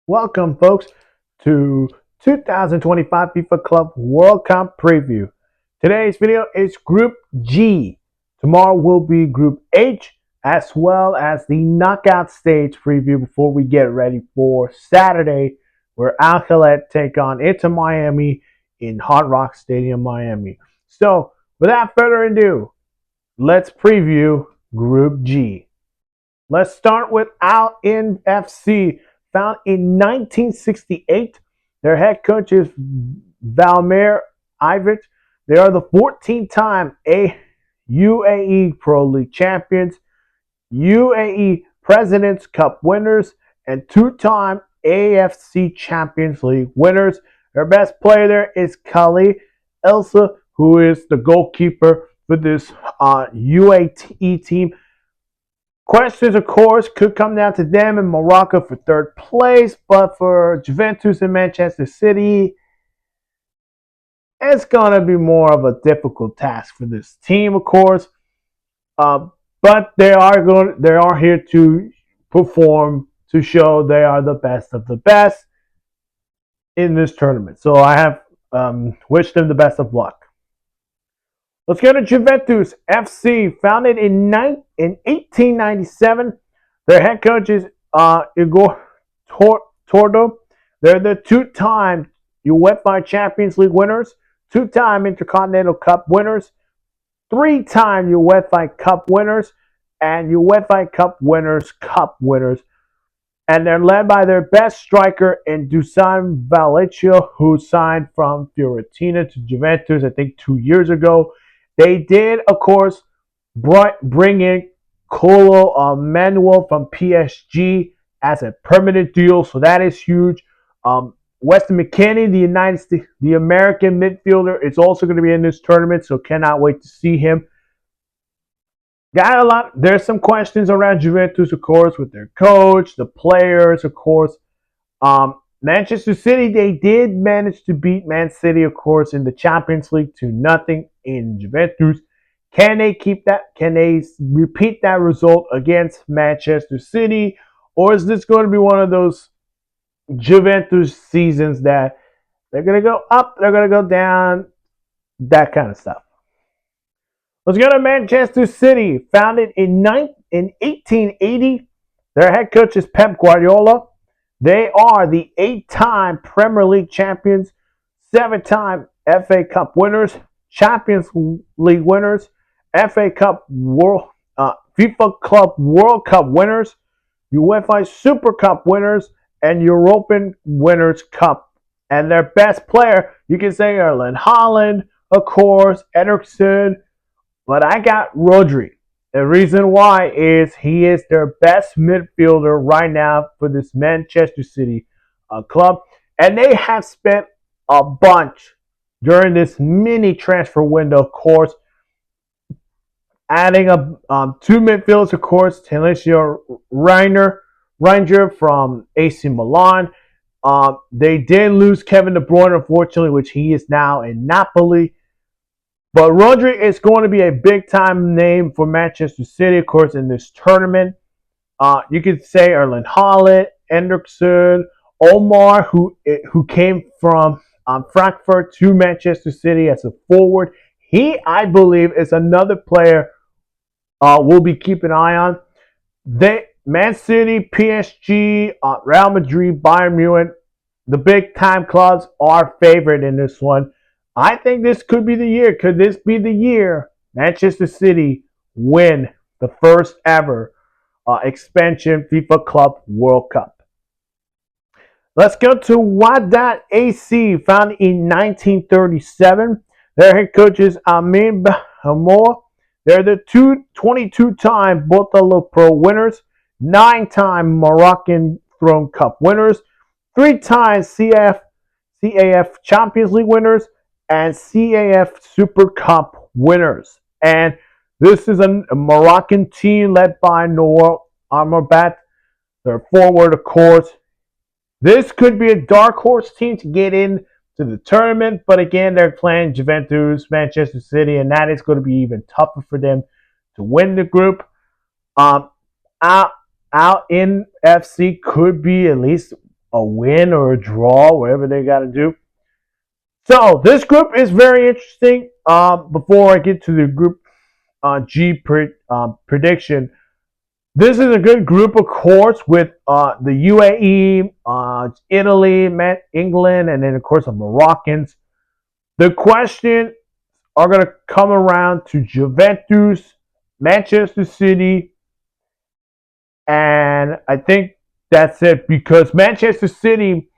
Welcome, folks, to 2025 FIFA Club World Cup preview. Today's video is Group G. Tomorrow will be Group H, as well as the knockout stage preview before we get ready for Saturday, where Alcalet take on Inter Miami in Hard Rock Stadium, Miami. So, without further ado, let's preview Group G. Let's start with Al In FC, found in 1968. Their head coach is Valmir Ivic. They are the 14-time UAE Pro League champions, UAE President's Cup winners, and two-time AFC Champions League winners. Their best player there is Kali Elsa, who is the goalkeeper for this UAE team. Questions, of course, could come down to them and Morocco for third place, but for Juventus and Manchester City, it's going to be more of a difficult task for this team, of course. But they are here to perform, to show they are the best of the best in this tournament. So I have wished them the best of luck. Let's go to Juventus FC, founded in 1897. Their head coach is Igor Tordo. They're the two-time UEFA Champions League winners, two-time Intercontinental Cup winners, three-time UEFA Cup winners, and UEFA Cup winners, Cup winners. And they're led by their best striker in Dusan Valencia, who signed from Fiorentina to Juventus, I think 2 years ago. They did, of course, bring in Colo Manuel from PSG as a permanent deal, so that is huge. Weston McKennie, the American midfielder, is also going to be in this tournament, so cannot wait to see him. Got a lot. There's some questions around Juventus, of course, with their coach, the players, of course. Manchester City, they did manage to beat Man City, of course, in the Champions League 2-0 in Juventus. Can they keep that? Can they repeat that result against Manchester City? Or is this going to be one of those Juventus seasons that they're going to go up, they're going to go down, that kind of stuff? Let's go to Manchester City, founded in 1880. Their head coach is Pep Guardiola. They are the 8-time Premier League champions, 7-time FA Cup winners, Champions League winners, FA Cup FIFA Club World Cup winners, UEFA Super Cup winners, and European Winners' Cup. And their best player, you can say Erling Haaland, of course, Ederson, but I got Rodri. The reason why is he is their best midfielder right now for this Manchester City club. And they have spent a bunch during this mini transfer window, of course, adding up two midfielders, of course, Talisio Ranger from AC Milan. They did lose Kevin De Bruyne, unfortunately, which he is now in Napoli. But Rodri is going to be a big-time name for Manchester City, of course, in this tournament. You could say Erling Haaland, Ederson, Omar, who came from Frankfurt to Manchester City as a forward. He, I believe, is another player we'll be keeping an eye on. Man City, PSG, Real Madrid, Bayern Munich, the big-time clubs are favored in this one. I think this could be the year. Could this be the year Manchester City win the first ever expansion FIFA Club World Cup? Let's go to Wydad AC, founded in 1937. Their head coach is Amin Hamour. They're the 22-time Botalo Pro winners, 9-time Moroccan Throne Cup winners, 3-time CAF Champions League winners, and CAF Super Cup winners. And this is a Moroccan team led by Noor Amrabat. They're forward, of course. This could be a dark horse team to get into the tournament, but again, they're playing Juventus, Manchester City, and that is going to be even tougher for them to win the group. Out in FC could be at least a win or a draw, whatever they got to do. So this group is very interesting. Before I get to the group G prediction, this is a good group, of course, with the UAE, Italy, England, and then of course the Moroccans. The question are going to come around to Juventus, Manchester City, and I think that's it, because Manchester City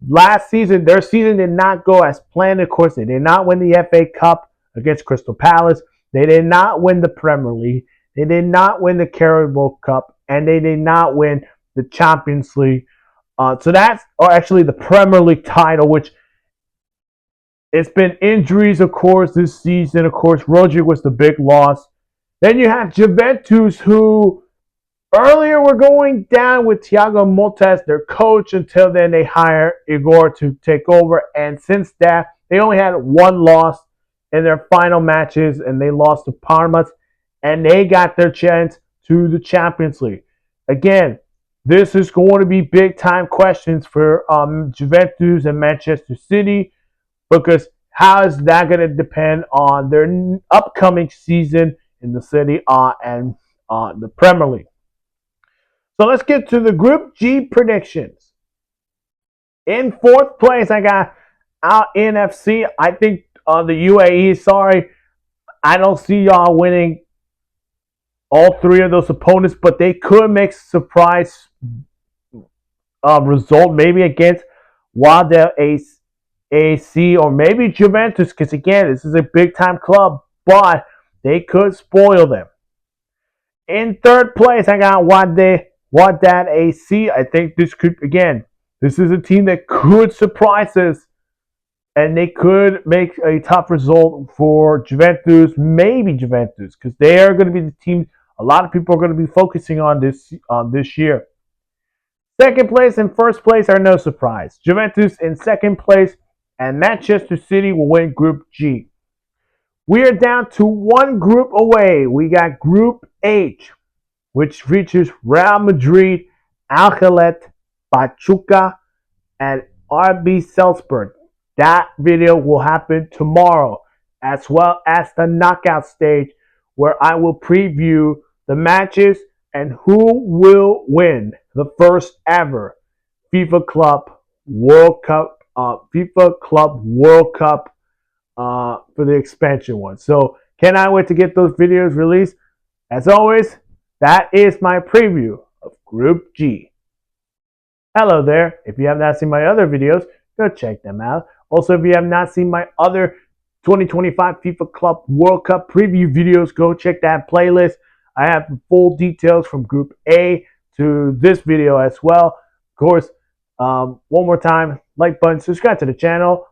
last season, their season did not go as planned. Of course, they did not win the FA Cup against Crystal Palace. They did not win the Premier League. They did not win the Carabao Cup, and they did not win the Champions League. So that's, or actually the Premier League title, which it's been injuries, of course, this season. Of course, Rodri was the big loss. Then you have Juventus, who earlier were going down with Thiago Motta as their coach, until then they hired Igor to take over. And since that, they only had one loss in their final matches, and they lost to Parma, and they got their chance to the Champions League. Again, this is going to be big time questions for Juventus and Manchester City, because how is that going to depend on their upcoming season in the City and the Premier League. So let's get to the Group G predictions. In fourth place, I got Al NFC. I think the UAE, sorry, I don't see y'all winning all three of those opponents, but they could make surprise result, maybe against Wydad AC or maybe Juventus, because again, this is a big time club, but they could spoil them. In third place, I got Wydad AC. I think this could, again, this is a team that could surprise us, and they could make a tough result for Juventus, maybe Juventus, because they are going to be the team a lot of people are going to be focusing on this year. Second place and first place are no surprise. Juventus in second place, and Manchester City will win Group G. We are down to one group away. We got Group H, which features Real Madrid, Al-Khalet, Pachuca, and RB Salzburg. That video will happen tomorrow, as well as the knockout stage, where I will preview the matches and who will win the first ever FIFA Club World Cup for the expansion one. So cannot wait to get those videos released. As always, that is my preview of Group G. Hello there. If you have not seen my other videos, go check them out. Also, if you have not seen my other 2025 FIFA Club World Cup preview videos, go check that playlist. I have the full details from Group A to this video as well. Of course, one more time, like button, subscribe to the channel,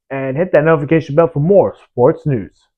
and hit that notification bell for more sports news.